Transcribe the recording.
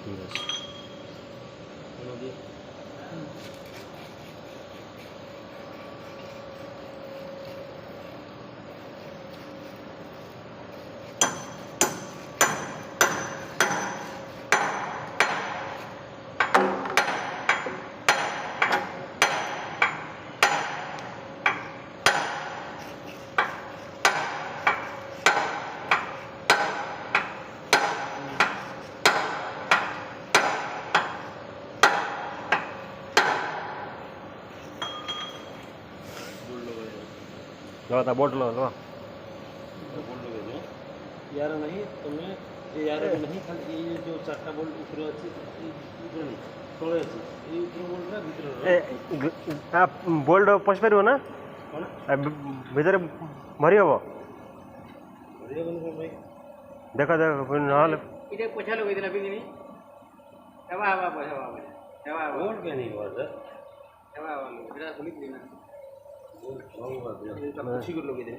ঠিক আছে लो बोट लो यार नहीं तुम्हें यार नहीं खाली ये जो चारटा बोल्ट ऊपर अच्छी ऊपर नहीं तले अच्छी ये ऊपर बोल्ट भीतर आप बोल्ट पशि पार ना भीतर भरी हम देख देख ना इटे पछा लगे दिला बिगिनी हवा हवा हवा हवा बोल्ट के नहीं हुआ सर हवा हवा इटा खुली ना बोल्ट होगा कुछ कर लगे दे